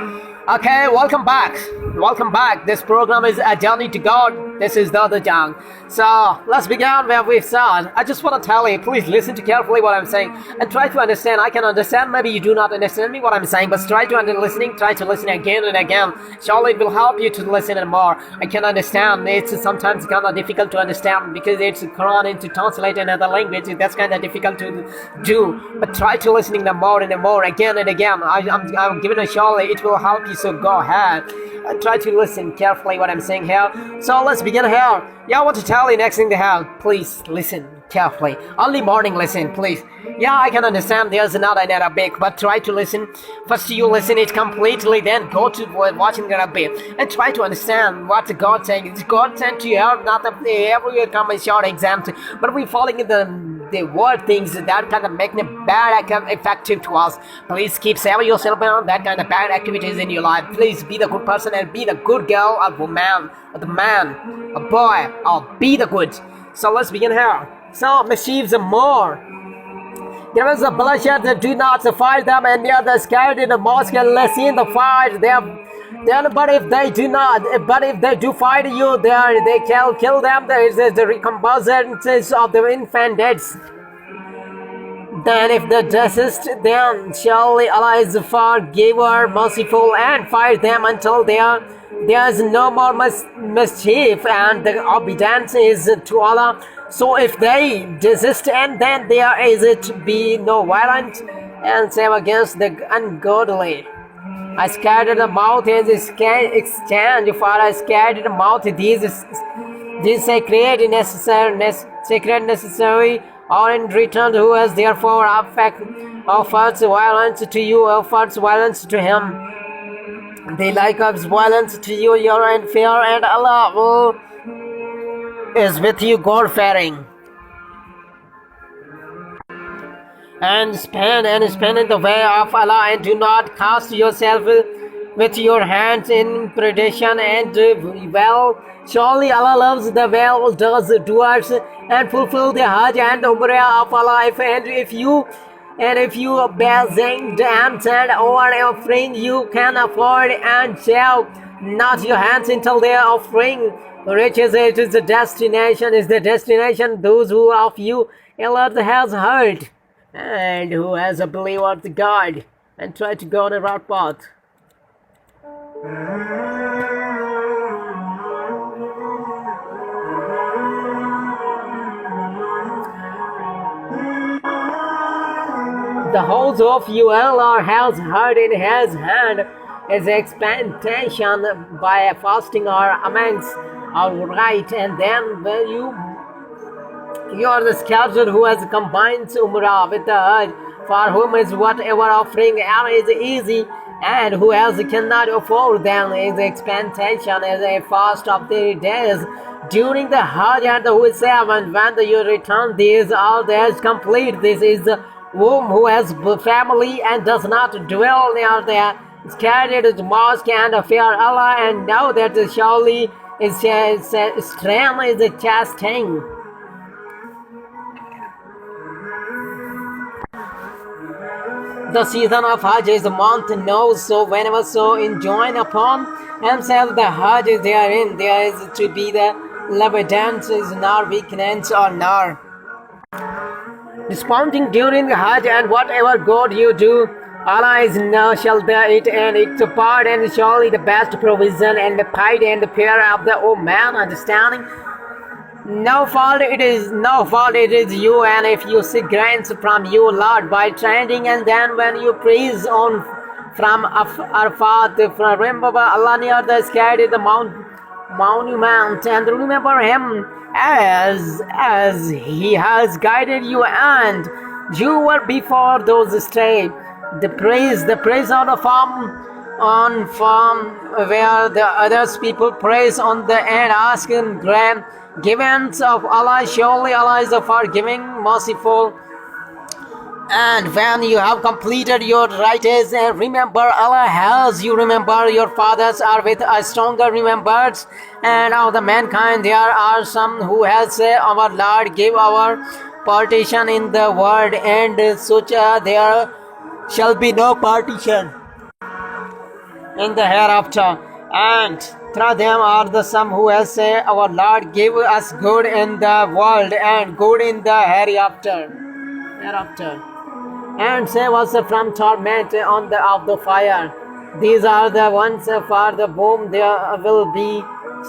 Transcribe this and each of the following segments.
Okay, welcome back. Welcome back. This program is A Journey to God. This is the other Jang. So let's begin where we start. I just want to tell you, please listen to carefully what I'm saying and try to understand. I can understand. Maybe you do not understand me what I'm saying, but try to try to listen again and again. Surely it will help you to listen and more. I can understand. It's sometimes kind of difficult to understand because it's Quran to translate another language. That's kind of difficult to do. But try to listening the more and more again and again. I'm giving a surely it will help you. So go ahead and try to listen carefully what I'm saying here. So let's begin here. Yeah, I want to tell you next thing they have. Please listen carefully. Only morning listen, please. Yeah, I can understand there's not an Arabic, but try to listen. First you listen it completely, then go to watching Arabic and try to understand what God saying. It's God sent to you, not every year come a short exam, but we falling in the word things that kind of make it bad effective to us. Please keep saving yourself on that kind of bad activities in your life. Please be the good person and be the good girl or woman or the man, a boy, or be the good. So let's begin here. So mischiefs are more. There is a bloodshed that do not fight them, and they are scared in the mosque and less in the fight. But if they do fight you, they can kill them. There is the recompenses of the infant deaths. Then if they desist, then surely Allah is the forgiver, merciful, and fight them until there is no more mischief, and the obedience is to Allah. So if they desist, and then there is it be no violence and save against the ungodly. I scattered the mouth and exchange for I scattered the mouth. These sacred necessary or in return who has therefore offers violence to you, offers violence to him. They likewise violence to you, you're in fear, and Allah is with you God-fearing. And spend in the way of Allah, and do not cast yourself with your hands in predation, and do well. Surely Allah loves the well doers and fulfill the Hajj and Umrah of Allah. If you bazing and send over offering you can afford, and shall not your hands until their offering reaches it is the destination. Those who of you Allah has heard and who has a belief of the God and try to go on the right path. The whole of you Allah has heard in his hand is expectation by fasting or amends or right, and then when you are the scourger who has combined Umrah with the Hajj, for whom is whatever offering is easy, and who else cannot afford them is expectation as a fast of 30 days during the Hajj, and who is 7 when you return these all days complete. This is the womb who has family and does not dwell near the scattered mosque and fear Allah, and know that surely is strength is a chastising. The season of Hajj is a month knows, so whenever so enjoin upon himself the Hajj is therein, there is to be the evidence is nor weakness or nor disappointing during the Hajj, and whatever good you do, Allah is no shall bear it, and it's a part and surely the best provision and the pride and the fear of the man understanding. No fault it is you, and if you seek grants from you Lord by trending, and then when you praise on from Arafat, remember Allah near the sky the monument, and remember him as he has guided you, and you were before those stray. The praise on the farm where the others people praise on the end, asking grand givens of Allah. Surely Allah is the forgiving, merciful. And when you have completed your rites, and remember Allah has you remember your fathers are with a stronger remembrance, and of the mankind there are some who has said, our Lord give our partition in the world, and such there shall be no partition. in the hereafter, and through them are the some who has said, Our Lord give us good in the world and good in the hereafter, and save us from torment on the of the fire. These are the ones for the whom there will be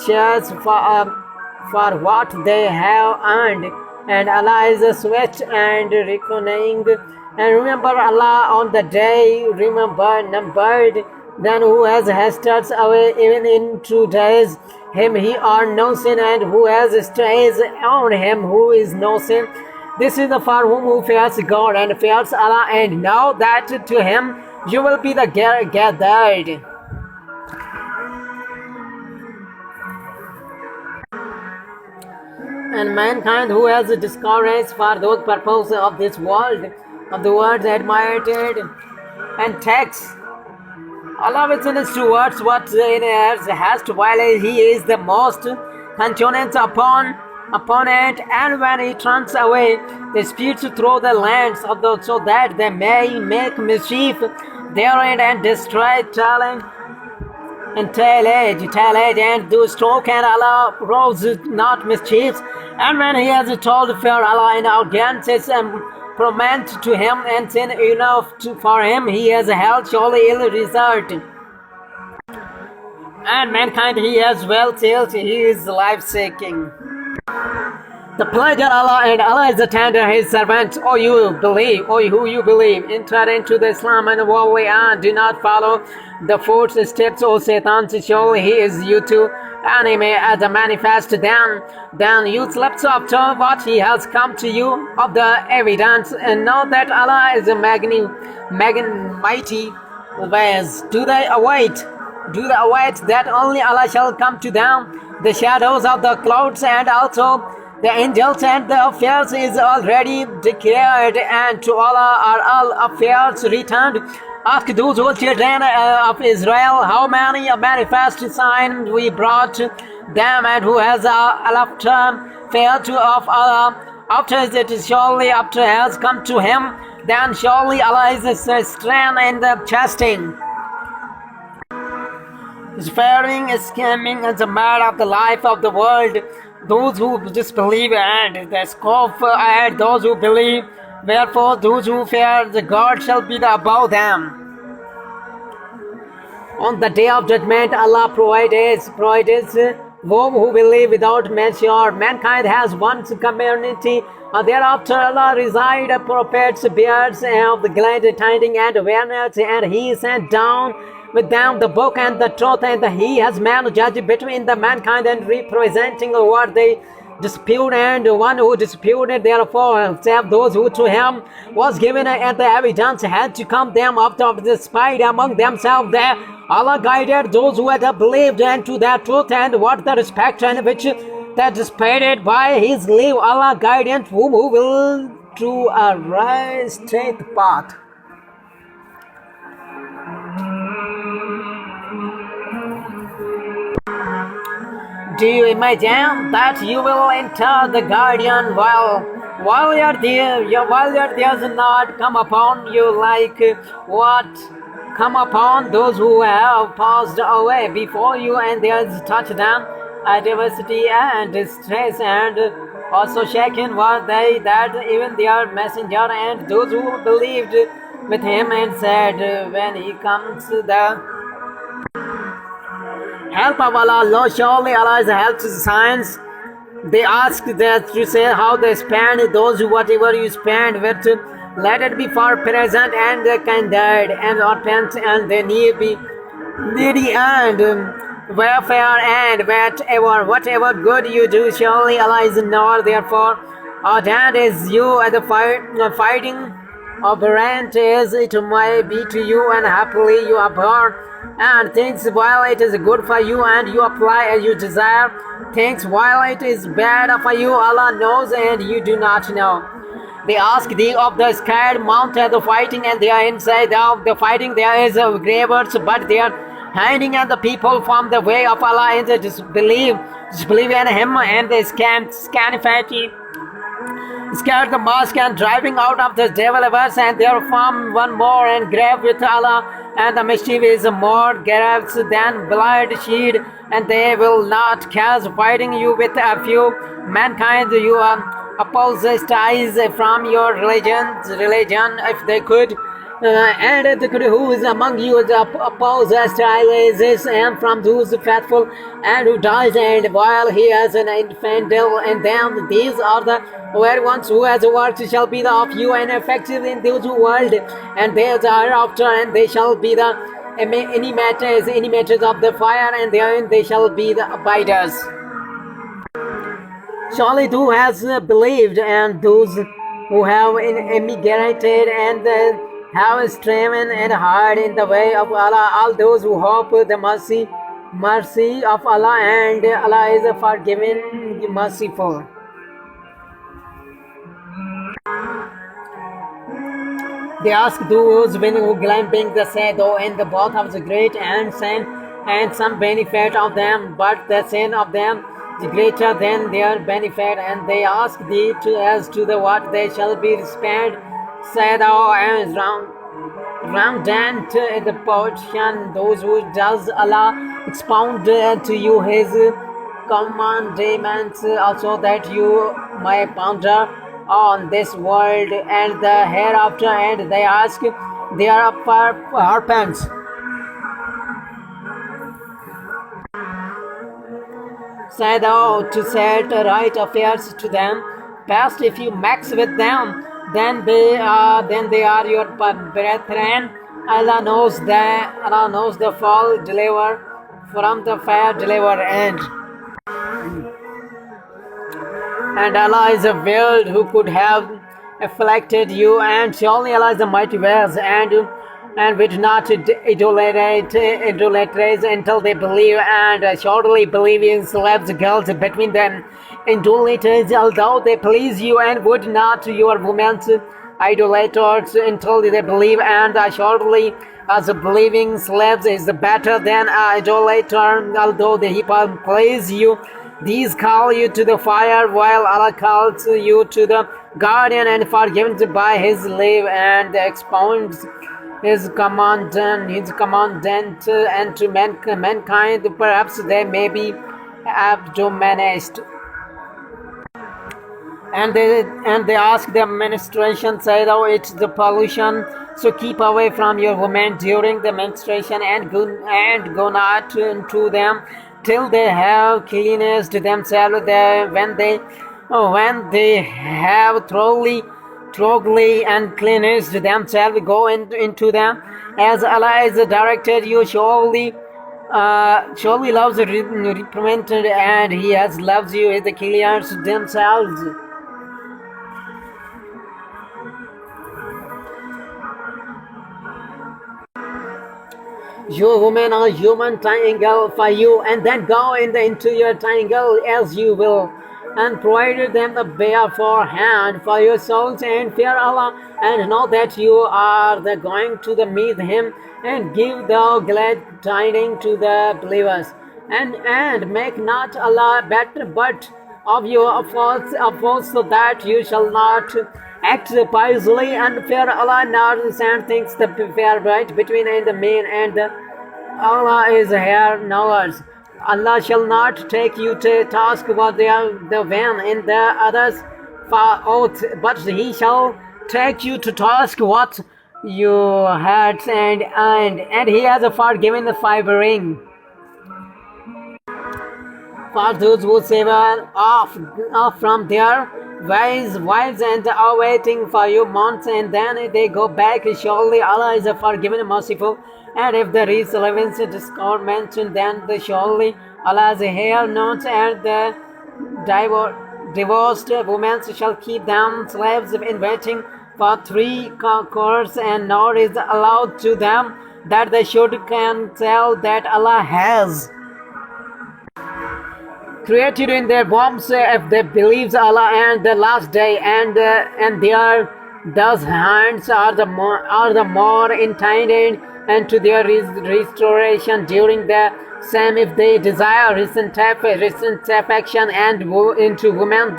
shares for what they have earned, and Allah is swift and reckoning. And remember Allah on the day, remember numbered, then who has hasted away even in 2 days, him he are no sin, and who has strays on him who is no sin. This is the for whom who fears God and fears Allah, and know that to him you will be the gathered. And mankind who has discouraged for those purposes of this world, of the words admired and takes Allah witness towards what in earth has to while he is the most continuance upon it, and when he turns away the spirits through the lands of those, so that they may make mischief therein and destroy talent and tillage, and do stroke, and Allah rose not mischiefs. And when he has told fear Allah in arrogances and promised to him and sin enough for him, he has held surely ill result. And mankind he has well tilled, he is life-seeking. The pleasure Allah, and Allah is the tender his servant. O you believe, O who you believe, enter into the Islam and worldly, and do not follow the footsteps of Satan. Surely he is you too enemy as a manifest. Then you slept after what he has come to you of the evidence, and know that Allah is a mighty ways. Do they await that only Allah shall come to them the shadows of the clouds, and also the angels, and the affairs is already declared, and to Allah are all affairs returned. Ask those who children of Israel, how many manifest signs we brought them, and who has after failed to of Allah. After it surely after has come to him, then surely Allah is the strength and the chastening. Sparing, scheming, and the matter of the life of the world. Those who disbelieve and the scoff at those who believe. Wherefore those who fear the God shall be above them. On the day of judgment, Allah provides whom who believe without measure. Mankind has one community. Thereafter Allah reside prophets, beards of the glad tidings and awareness, and he sent down with them the book and the truth, and he has man judge between the mankind and representing what they dispute, and one who disputed therefore save those who to him was given, and the evidence had to come them after the spite among themselves. There Allah guided those who had believed into that truth, and what the respect and which that displayed by his leave. Allah guided whom who will to a right straight path. Do you imagine that you will enter the guardian while your does not come upon you like what come upon those who have passed away before you, and there's touch them adversity and distress, and also shaken were they that even their messenger and those who believed with him, and said, when he comes the help of Allah, Lord, surely Allah is help to science. They ask that to say how they spend those who whatever you spend with, let it be for present and the candid and orphans and the needy and welfare, and whatever good you do, surely Allah is knower. Therefore, that is you at the fighting aberrant is it may be to you, and happily you abhor and things while it is good for you, and you apply as you desire things while it is bad for you. Allah knows and you do not know. They ask thee of the scared mount and the fighting, and they are inside of the fighting there is gravers, but they are hiding and the people from the way of Allah, and they disbelieve in him, and they scanify scared the mosque and driving out of the developers, and they form one more and grave with Allah, and the mischief is more grievous than bloodshed, and they will not cause fighting you with a few mankind. You apostatize from your religion if they could. And if they could, who is among you is apostatizes, and from those faithful, and who dies and while he has an infant, and then these are the very ones who has worked shall be the of you and effective in this world, and they are after, and they shall be the animators of the fire, and therein they shall be the abiders. Surely who has believed, and those who have emigrated and have striven and hard in the way of Allah, all those who hope the mercy of Allah, and Allah is a forgiving, merciful. They ask those who climbing the shadow in the both of the great and sin, and some benefit of them, but the sin of them is greater than their benefit, and they ask thee as to the what they shall be spared. Say thou as round to the portion those who does Allah expound to you his commandments, also that you may ponder on this world and the hereafter, and they ask their harpens. Say thou to set right affairs to them, past if you mix with them, then they are your brethren. Allah knows the fall deliver from the fair deliver, and Allah is a world who could have afflicted you, and surely Allah is the mighty ways, and which not idolaters until they believe, and surely believing slaves girls between them idolaters, although they please you, and would not your women idolaters until they believe, and surely as a believing slaves is better than an idolater, although he please you. These call you to the fire, while Allah calls you to the garden, and forgiven by his leave, and expounds his commandment and to mankind, perhaps they may be admonished. And they ask the menstruation, say thou it's the pollution, so keep away from your women during the menstruation, and go not to them till they have cleansed themselves. When they have thoroughly and cleansed themselves, go into them as Allah has directed you. Surely loves reprimanded, and he has loves you as the clears themselves. You women are human triangle for you, and then go into your triangle as you will, and provide them the beforehand for your souls, and fear Allah, and know that you are going to meet him, and give thou glad tidings to the believers, and make not Allah better but of your faults, so that you shall not act piously, and fear Allah, not send things the fair right between and the mean, and Allah is here knowers. Allah shall not take you to task what they are the van in the others for oath, but he shall take you to task what you had, and he has forgiven the fibering. For those who sever off from their wives and are waiting for you months, and then they go back, surely Allah is a forgiving, merciful. And if there is relevance discord mentioned, then surely Allah is here not, and the divorced women shall keep them slaves in waiting for 3 quarters, and nor is allowed to them that they should cancel that Allah has created in their wombs, if they believe Allah and the last day, and their thus hands are the more intended, and to their restoration during the same, if they desire recent affection, and into women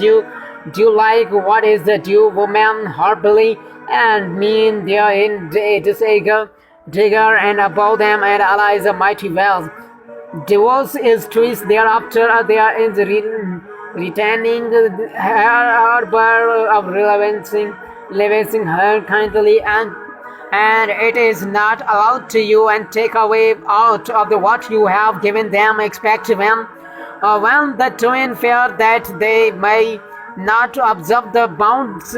Do you like what is the due woman horribly and mean they are in disaster, digger and above them and Allah is a mighty wealth. Divorce is twist thereafter they are in the retaining her arbor of relevancing her kindly and it is not allowed to you and take away out of the what you have given them expect when the twin fear that they may not observe the bounds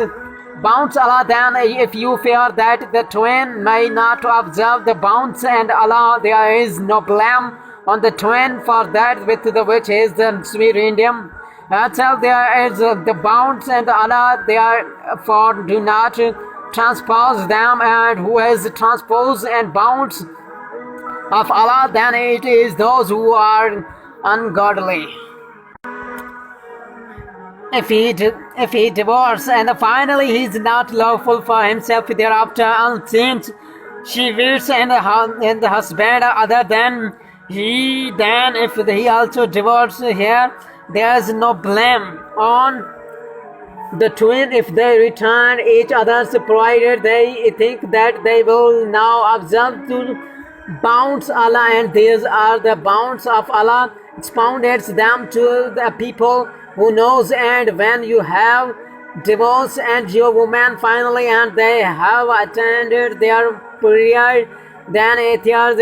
Allah then if you fear that the twin may not observe the bounds and Allah there is no blame on the twin for that with the which is the sweet Indian. Until there is the bounds and Allah therefore do not transpose them and who has transposed and bounds of Allah then it is those who are ungodly. If he divorces and finally he is not lawful for himself thereafter and since she wishes and the husband other than he then if he also divorces here there is no blame on the twin if they return each other's provided they think that they will now observe to bounds Allah and these are the bounds of Allah expounded them to the people who knows and when you have divorced and your woman finally and they have attended their period then it is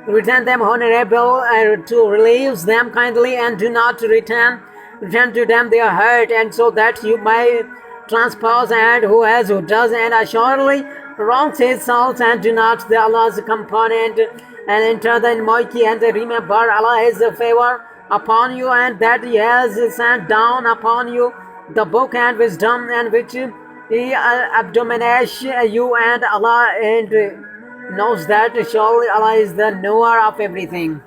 return them honorable to relieve them kindly and do not return to them their hurt and so that you may transpose and who does and assuredly wrongs his souls and do not the Allah's component and enter the moiki and remember Allah is a favor upon you and that he has sent down upon you the book and wisdom and which he admonishes you and Allah and knows that surely Allah is the knower of everything.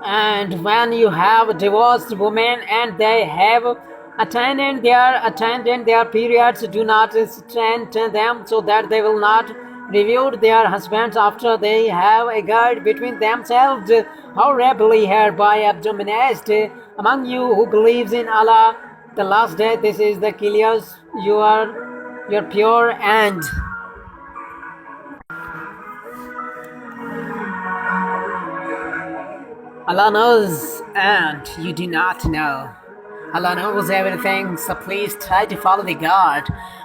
And when you have divorced women and they have attended their periods, do not strengthen them so that they will not review their husbands after they have agreed between themselves horribly hereby admonished among you who believes in Allah the last day. This is the Kilias, you're pure and Allah knows and you do not know. Allah knows everything, so please try to follow the God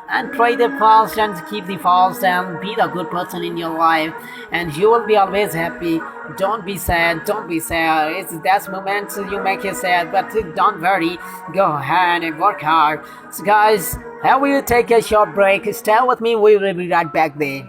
and pray the fast and keep the fast and be the good person in your life and you will be always happy. Don't be sad. It's that moment you make you sad, but don't worry, go ahead and work hard. So guys, I will take a short break. Stay with me, we will be right back there.